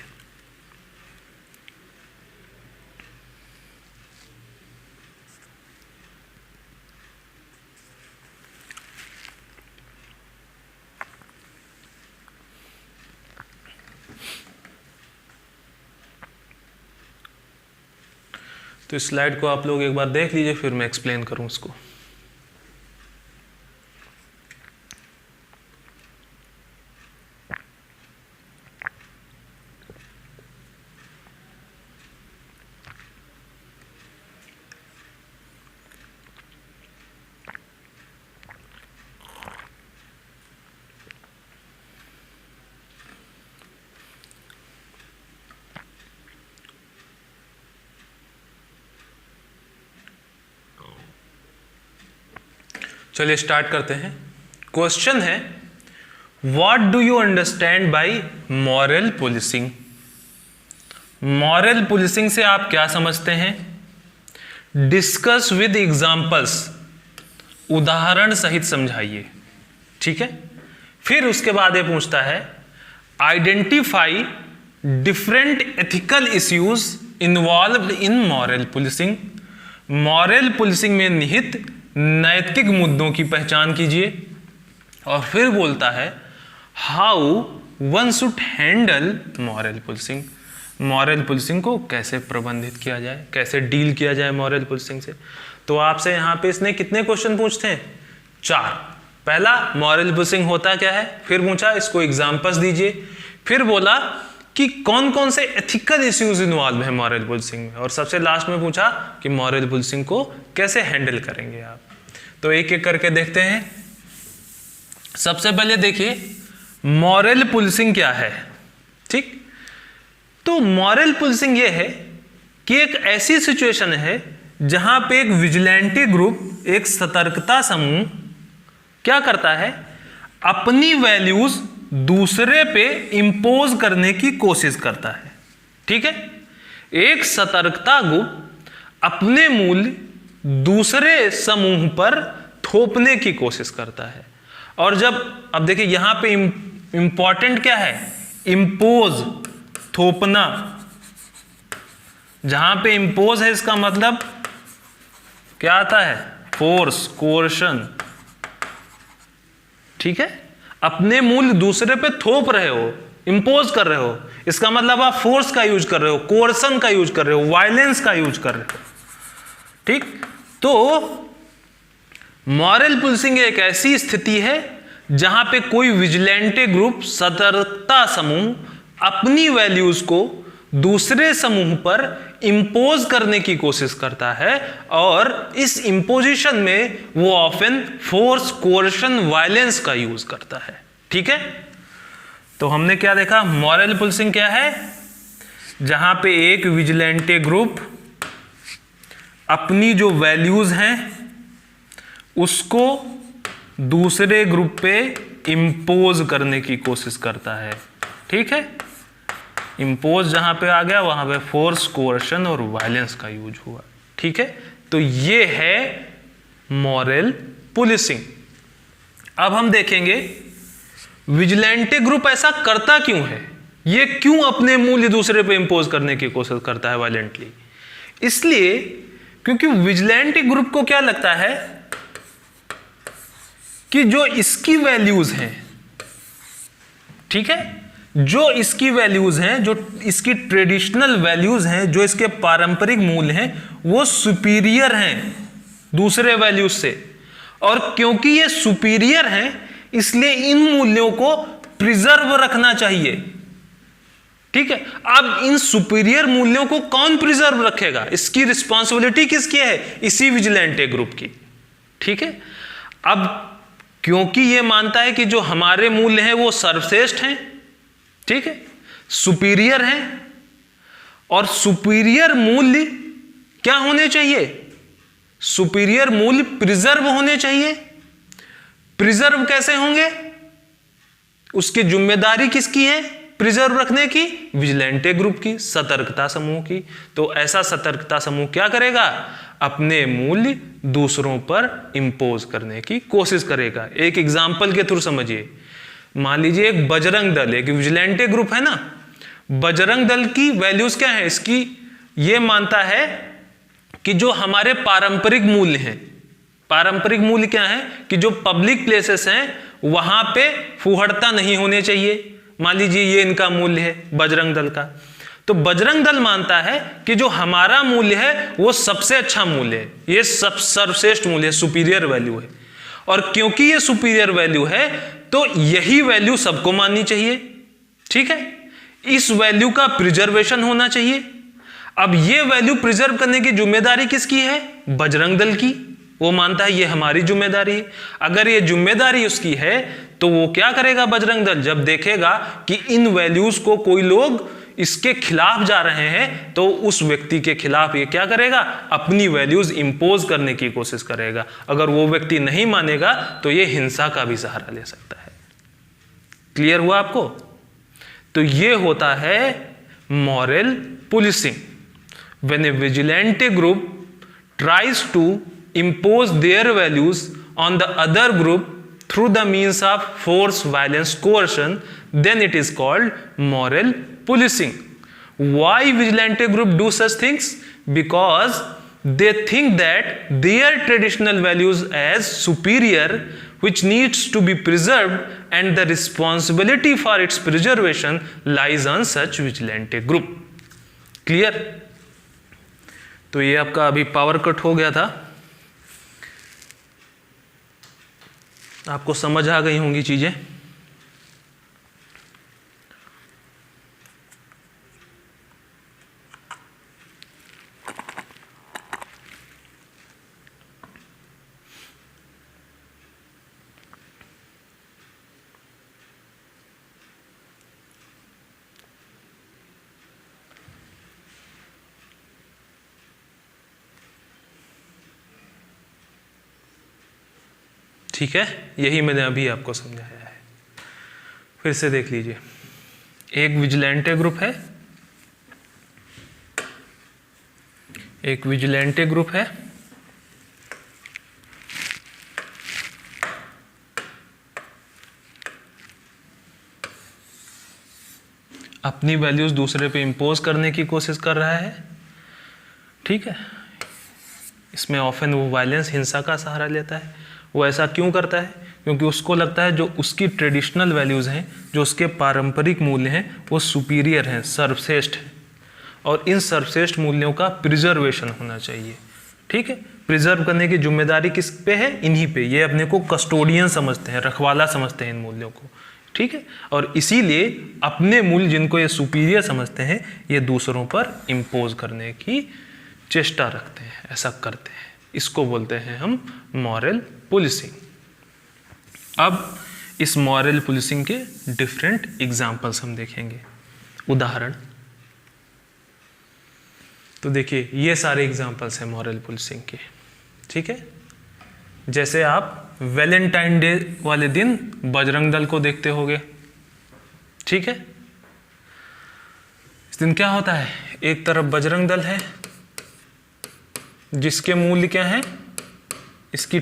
तो इस स्लाइड को आप लोग एक बार देख लीजिए, फिर मैं एक्सप्लेन करूं उसको। चलिए स्टार्ट करते हैं। क्वेश्चन है, what do you understand by moral policing? Moral policing से आप क्या समझते हैं? डिस्कस विद एग्जांपल्स, उदाहरण सहित समझाइए। ठीक है, फिर उसके बाद ये पूछता है, identify different ethical issues involved इन मॉरल पुलिसिंग। मॉरल पुलिसिंग में निहित नैतिक मुद्दों की पहचान कीजिए। और फिर बोलता है, how one should handle moral policing. Moral policing को कैसे प्रबंधित किया जाए, कैसे डील किया जाए मॉरल पुलिसिंग से। तो आपसे यहां पे इसने कितने क्वेश्चन पूछते हैं? 4। पहला, मॉरल पुलिसिंग होता क्या है, फिर पूछा इसको एग्जांपल्स दीजिए, फिर बोला कि कौन कौन से एथिकल इश्यूज इन्वॉल्व है मॉरल पुलिसिंग में, और सबसे लास्ट में पूछा कि मॉरल पुलिसिंग को कैसे हैंडल करेंगे आप। तो एक एक करके देखते हैं। सबसे पहले देखिए मॉरल पुलिसिंग क्या है। ठीक, तो मॉरल पुलिसिंग ये है कि एक ऐसी सिचुएशन है जहां पे एक विजिलेंटी ग्रुप, एक सतर्कता समूह क्या करता है, अपनी वैल्यूज दूसरे पे इंपोज करने की कोशिश करता है। ठीक है, एक सतर्कता ग्रुप अपने मूल्य दूसरे समूह पर थोपने की कोशिश करता है। और जब, अब देखिए यहां पे इंपॉर्टेंट क्या है, इंपोज, थोपना। जहां पे इंपोज है इसका मतलब क्या आता है, फोर्स, कोर्शन। ठीक है, अपने मूल्य दूसरे पे थोप रहे हो, इंपोज कर रहे हो, इसका मतलब आप फोर्स का यूज कर रहे हो, कोर्सन का यूज कर रहे हो, वायलेंस का यूज कर रहे हो। ठीक, तो मॉरल पुलिसिंग एक ऐसी स्थिति है जहां पे कोई विजिलेंटे ग्रुप, सतर्कता समूह अपनी वैल्यूज को दूसरे समूह पर इंपोज करने की कोशिश करता है, और इस इंपोजिशन में वो ऑफन फोर्स, कोर्शन, वायलेंस का यूज करता है। ठीक है, तो हमने क्या देखा, मॉरल पुलिसिंग क्या है, जहां पे एक विजिलेंटे ग्रुप अपनी जो वैल्यूज हैं उसको दूसरे ग्रुप पे इंपोज करने की कोशिश करता है। ठीक है, इंपोज जहां पे आ गया वहां पे फोर्स, कोर्शन और वायलेंस का यूज हुआ। ठीक है, तो ये है मॉरल पुलिसिंग। अब हम देखेंगे विजिलेंटे ग्रुप ऐसा करता क्यों है, ये क्यों अपने मूल्य दूसरे पे इंपोज करने की कोशिश करता है वायलेंटली। इसलिए क्योंकि विजिलेंटे ग्रुप को क्या लगता है कि जो इसकी वैल्यूज हैं, ठीक है, जो इसकी वैल्यूज हैं, जो इसकी ट्रेडिशनल वैल्यूज हैं, जो इसके पारंपरिक मूल्य हैं, वो सुपीरियर हैं दूसरे वैल्यूज से। और क्योंकि ये सुपीरियर हैं इसलिए इन मूल्यों को प्रिजर्व रखना चाहिए। ठीक है, अब इन सुपीरियर मूल्यों को कौन प्रिजर्व रखेगा, इसकी रिस्पॉन्सिबिलिटी किसकी है, इसी विजिलेंटे ग्रुप की। ठीक है, अब क्योंकि ये मानता है कि जो हमारे मूल्य हैं वो सर्वश्रेष्ठ हैं, ठीक है, सुपीरियर हैं, और सुपीरियर मूल्य क्या होने चाहिए? सुपीरियर मूल्य प्रिजर्व होने चाहिए। प्रिजर्व कैसे होंगे? उसकी जिम्मेदारी किसकी है प्रिजर्व रखने की? विजिलेंटे ग्रुप की, सतर्कता समूह की। तो ऐसा सतर्कता समूह क्या करेगा? अपने मूल्य दूसरों पर इंपोज करने की कोशिश करेगा। एक एग्जाम्पल के थ्रू समझिए। मान लीजिए एक बजरंग दल, एक विजिलेंटे ग्रुप है ना, बजरंग दल की वैल्यूज क्या है इसकी? ये मानता है कि जो हमारे पारंपरिक मूल्य हैं, पारंपरिक मूल्य क्या है कि जो पब्लिक प्लेसेस हैं वहां पे फुहड़ता नहीं होने चाहिए। मान लीजिए ये इनका मूल्य है बजरंग दल का, तो बजरंग दल मानता है कि जो हमारा मूल्य है वो सबसे अच्छा मूल्य है, ये सर्वश्रेष्ठ मूल्य है, सुपीरियर वैल्यू है। और क्योंकि ये सुपीरियर वैल्यू है तो यही वैल्यू सबको माननी चाहिए। ठीक है, इस वैल्यू का प्रिजर्वेशन होना चाहिए। अब ये वैल्यू प्रिजर्व करने की जिम्मेदारी किसकी है? बजरंग दल की। वो मानता है ये हमारी जिम्मेदारी है। अगर ये जिम्मेदारी उसकी है तो वो क्या करेगा बजरंग दल? जब देखेगा कि इन वैल्यूज को कोई लोग इसके खिलाफ जा रहे हैं तो उस व्यक्ति के खिलाफ ये क्या करेगा? अपनी वैल्यूज इंपोज करने की कोशिश करेगा। अगर वो व्यक्ति नहीं मानेगा तो ये हिंसा का भी सहारा ले सकता है। क्लियर हुआ आपको? तो ये होता है moral policing. When A vigilante group tries to impose their values on the other group through the means of force, violence, coercion, then it is called moral policing. Why vigilante group do such things? Because they think that their traditional values as superior, which needs to be preserved, and the responsibility for its preservation lies on such vigilante group. Clear? तो ये आपका अभी power cut हो गया था, आपको समझ आ गई होंगी चीजें। ठीक है, यही मैंने अभी आपको समझाया है। फिर से देख लीजिए। एक विजिलेंटे ग्रुप है, एक विजिलेंटे ग्रुप है, अपनी वैल्यूज दूसरे पे इंपोज करने की कोशिश कर रहा है। ठीक है, इसमें ऑफन वो वायलेंस, हिंसा का सहारा लेता है। वो ऐसा क्यों करता है? क्योंकि उसको लगता है जो उसकी ट्रेडिशनल वैल्यूज़ हैं, जो उसके पारंपरिक मूल्य हैं, वो सुपीरियर हैं, सर्वश्रेष्ठ हैं, और इन सर्वश्रेष्ठ मूल्यों का प्रिजर्वेशन होना चाहिए। ठीक है, प्रिजर्व करने की जिम्मेदारी किस पे है? इन्हीं पे। ये अपने को कस्टोडियन समझते हैं, रखवाला समझते हैं इन मूल्यों को। ठीक है, और इसीलिए अपने मूल्य जिनको ये सुपीरियर समझते हैं, ये दूसरों पर इम्पोज करने की चेष्टा रखते हैं, ऐसा करते हैं। इसको बोलते हैं हम मॉरल पुलिसिंग। अब इस मॉरल पुलिसिंग के डिफरेंट एग्जाम्पल्स हम देखेंगे, उदाहरण। तो देखिए, ये सारे एग्जाम्पल्स हैं मॉरल पुलिसिंग के। ठीक है, जैसे आप वैलेंटाइन डे वाले दिन बजरंग दल को देखते होंगे। ठीक है, इस दिन क्या होता है? एक तरफ बजरंग दल है जिसके मूल्य क्या है? इसकी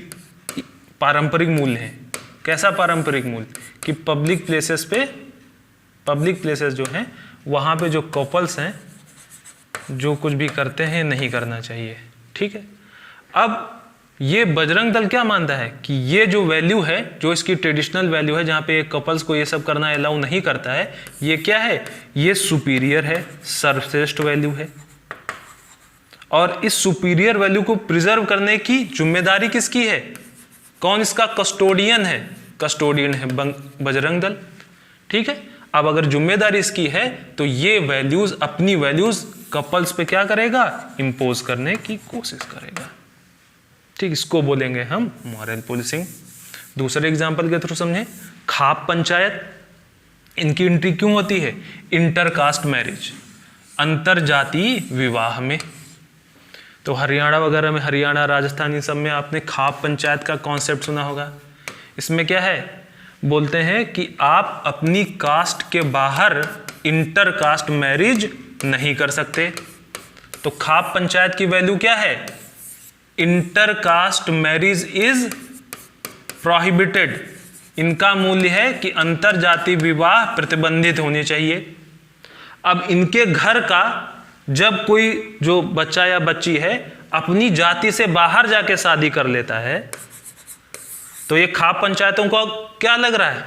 पारंपरिक मूल्य है। कैसा पारंपरिक मूल्य? कि पब्लिक प्लेसेस पे, पब्लिक प्लेसेस जो हैं वहाँ पे जो कपल्स हैं जो कुछ भी करते हैं नहीं करना चाहिए। ठीक है, अब ये बजरंग दल क्या मानता है कि ये जो वैल्यू है, जो इसकी ट्रेडिशनल वैल्यू है, जहाँ पे कपल्स को ये सब करना अलाउ नहीं करता है, ये क्या है? ये सुपीरियर है, सर्वश्रेष्ठ वैल्यू है। और इस सुपीरियर वैल्यू को प्रिजर्व करने की जिम्मेदारी किसकी है? कौन इसका कस्टोडियन है? कस्टोडियन है बजरंग दल। ठीक है, अब अगर जिम्मेदारी इसकी है तो ये वैल्यूज, अपनी वैल्यूज कपल्स पे क्या करेगा? इंपोज करने की कोशिश करेगा। ठीक, इसको बोलेंगे हम मॉरल पुलिसिंग। दूसरे एग्जाम्पल के थ्रू समझें। खाप पंचायत, इनकी एंट्री क्यों होती है? इंटरकास्ट मैरिज, अंतर जातीय विवाह में। तो हरियाणा वगैरह में, हरियाणा, राजस्थान, इन सब में आपने खाप पंचायत का कॉन्सेप्ट सुना होगा। इसमें क्या है, बोलते हैं कि आप अपनी कास्ट के बाहर इंटर कास्ट मैरिज नहीं कर सकते। तो खाप पंचायत की वैल्यू क्या है, inter caste marriage is prohibited. इनका मूल्य है कि अंतर जाति विवाह प्रतिबंधित होने चाहिए। अब इनके घर का जब कोई जो बच्चा या बच्ची है अपनी जाति से बाहर जाके शादी कर लेता है, तो ये खाप पंचायतों को क्या लग रहा है,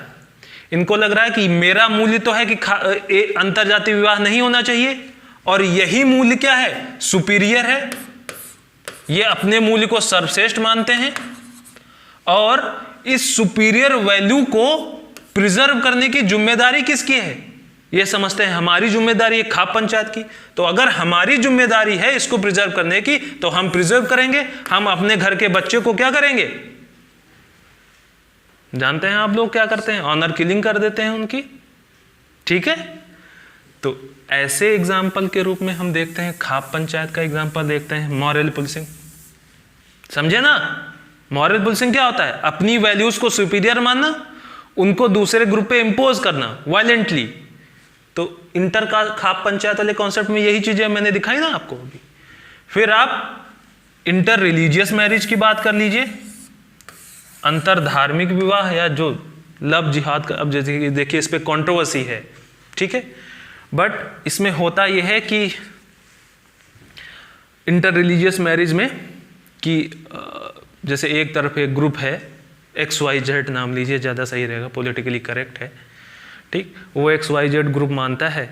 इनको लग रहा है कि मेरा मूल्य तो है कि अंतर जाति विवाह नहीं होना चाहिए, और यही मूल्य क्या है, सुपीरियर है। ये अपने मूल्य को सर्वश्रेष्ठ मानते हैं और इस सुपीरियर वैल्यू को प्रिजर्व करने की जिम्मेदारी किसकी है, ये समझते हैं हमारी जिम्मेदारी है खाप पंचायत की। तो अगर हमारी जिम्मेदारी है इसको प्रिजर्व करने की, तो हम प्रिजर्व करेंगे। हम अपने घर के बच्चे को क्या करेंगे, जानते हैं आप लोग क्या करते हैं, ऑनर किलिंग कर देते हैं उनकी, ठीक है। तो ऐसे एग्जाम्पल के रूप में हम देखते हैं, खाप पंचायत का एग्जाम्पल देखते हैं, मॉरल पुलिसिंग। समझे ना, मॉरल पुलिसिंग क्या होता है, अपनी वैल्यूज को सुपीरियर मानना, उनको दूसरे ग्रुप पे इंपोज करना वायलेंटली। तो इंटर का खाप पंचायत वाले कॉन्सेप्ट में यही चीजें मैंने दिखाई ना आपको अभी। फिर आप इंटर रिलीजियस मैरिज की बात कर लीजिए, अंतर धार्मिक विवाह या जो लव जिहाद का, अब जैसे देखिए इस पे कंट्रोवर्सी है, ठीक है, बट इसमें होता यह है कि इंटर रिलीजियस मैरिज में कि जैसे एक तरफ एक ग्रुप है, XYZ नाम लीजिए, ज़्यादा सही रहेगा, पॉलिटिकली करेक्ट है, ठीक। वो XYZ ग्रुप मानता है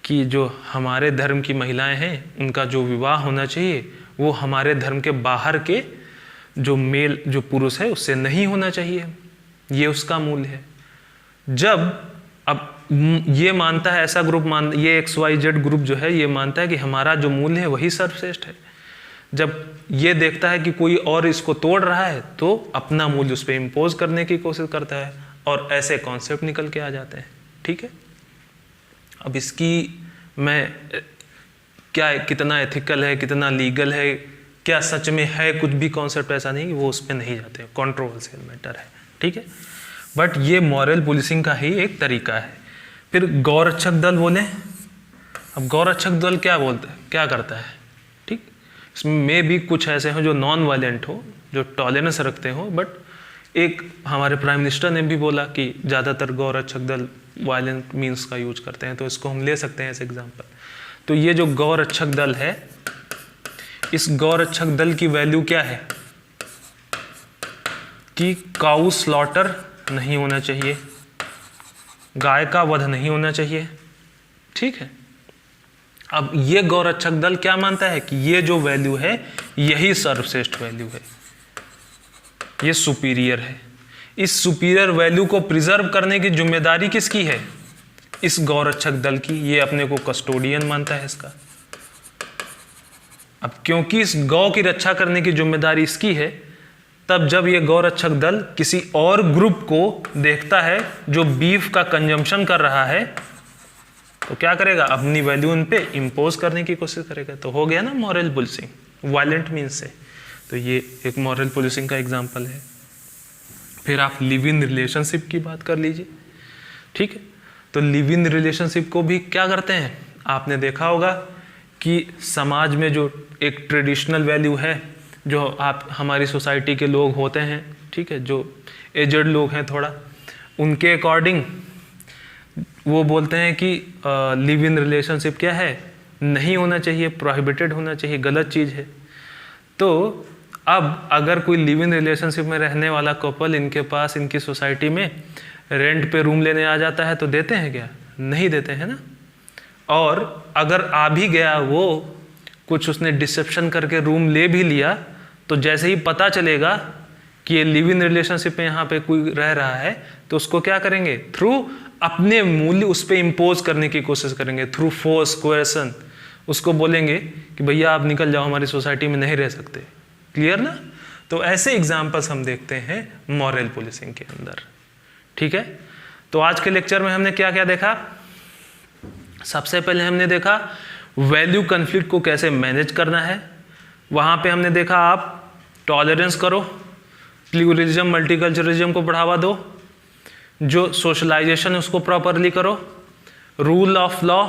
कि जो हमारे धर्म की महिलाएं हैं उनका जो विवाह होना चाहिए वो हमारे धर्म के बाहर के जो मेल जो पुरुष है उससे नहीं होना चाहिए, ये उसका मूल्य है। जब अब ये मानता है, ऐसा ग्रुप ये XYZ ग्रुप जो है ये मानता है कि हमारा जो मूल्य है वही सर्वश्रेष्ठ है। जब ये देखता है कि कोई और इसको तोड़ रहा है तो अपना मूल्य उस पर इम्पोज करने की कोशिश करता है, और ऐसे कॉन्सेप्ट निकल के आ जाते हैं, ठीक है। अब इसकी मैं क्या कितना एथिकल है, कितना लीगल है, क्या सच में है, कुछ भी कॉन्सेप्ट ऐसा नहीं, वो उस पर नहीं जाते, कंट्रोवर्शियल मैटर है, ठीक है। बट ये मॉरल पुलिसिंग का ही एक तरीका है। फिर गौरक्षक दल बोले, अब गौरक्षक दल क्या बोलते हैं, क्या करता है, ठीक। इसमें भी कुछ ऐसे हो जो नॉन वायलेंट हो, जो टॉलरेंस रखते हो, बट एक हमारे प्राइम मिनिस्टर ने भी बोला कि ज़्यादातर गौरक्षक दल वायलेंट मीन्स का यूज करते हैं, तो इसको हम ले सकते हैं एज एग्जाम्पल। तो ये जो गौरक्षक दल है, इस गौरक्षक दल की वैल्यू क्या है कि काऊ स्लॉटर नहीं होना चाहिए, गाय का वध नहीं होना चाहिए, ठीक है। अब ये गौरक्षक दल क्या मानता है कि ये जो वैल्यू है यही सर्वश्रेष्ठ वैल्यू है, ये सुपीरियर है। इस सुपीरियर वैल्यू को प्रिजर्व करने की जिम्मेदारी किसकी है, इस गौरक्षक दल की। ये अपने को कस्टोडियन मानता है इसका। अब क्योंकि इस गौ की रक्षा करने की जिम्मेदारी इसकी है, तब जब ये गौरक्षक दल किसी और ग्रुप को देखता है जो बीफ का कंजम्पशन कर रहा है, तो क्या करेगा, अपनी वैल्यू उन पे इंपोज करने की कोशिश करेगा। तो हो गया ना मॉरल पुलिसिंग वायलेंट मीन्स से। तो ये एक मॉरल पुलिसिंग का एग्जाम्पल है। फिर आप लिव इन रिलेशनशिप की बात कर लीजिए, ठीक है। तो लिव इन रिलेशनशिप को भी क्या करते हैं, आपने देखा होगा कि समाज में जो एक ट्रेडिशनल वैल्यू है, जो आप हमारी सोसाइटी के लोग होते हैं, ठीक है, जो एजड लोग हैं थोड़ा, उनके अकॉर्डिंग वो बोलते हैं कि लिव इन रिलेशनशिप क्या है, नहीं होना चाहिए, प्रोहिबिटेड होना चाहिए, गलत चीज़ है। तो अब अगर कोई लिव इन रिलेशनशिप में रहने वाला कपल इनके पास, इनकी सोसाइटी में रेंट पे रूम लेने आ जाता है तो देते हैं क्या, नहीं देते हैं ना। और अगर आ भी गया वो, कुछ उसने डिसेप्शन करके रूम ले भी लिया, तो जैसे ही पता चलेगा कि ये लिव इन रिलेशनशिप में यहाँ पे कोई रह रहा है, तो उसको क्या करेंगे, थ्रू अपने मूल्य उस पर इम्पोज करने की कोशिश करेंगे, थ्रू फोर्स कोएर्सन उसको बोलेंगे कि भैया आप निकल जाओ, हमारी सोसाइटी में नहीं रह सकते। क्लियर ना। तो ऐसे एग्जाम्पल्स हम देखते हैं मॉरल पुलिसिंग के अंदर, ठीक है। तो आज के लेक्चर में हमने क्या क्या देखा, सबसे पहले हमने देखा वैल्यू कन्फ्लिक्ट को कैसे मैनेज करना है, वहाँ पे हमने देखा आप टॉलरेंस करो, प्लूरलिज्म मल्टीकल्चरलिज्म को बढ़ावा दो, जो सोशलाइजेशन है उसको प्रॉपरली करो, रूल ऑफ लॉ,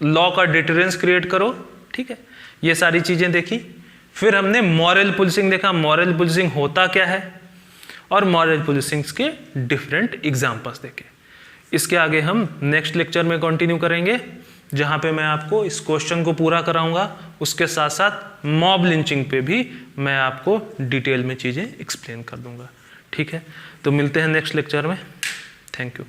लॉ का डिटरेंस क्रिएट करो, ठीक है, ये सारी चीज़ें देखी। फिर हमने मॉरल पुलिसिंग देखा, मॉरल पुलिसिंग होता क्या है और मॉरल पुलिसिंग के डिफरेंट एग्जाम्पल्स देखे। इसके आगे हम नेक्स्ट लेक्चर में कंटिन्यू करेंगे, जहाँ पे मैं आपको इस क्वेश्चन को पूरा कराऊंगा, उसके साथ साथ मॉब लिंचिंग पे भी मैं आपको डिटेल में चीज़ें एक्सप्लेन कर दूंगा, ठीक है। तो मिलते हैं नेक्स्ट लेक्चर में, थैंक यू।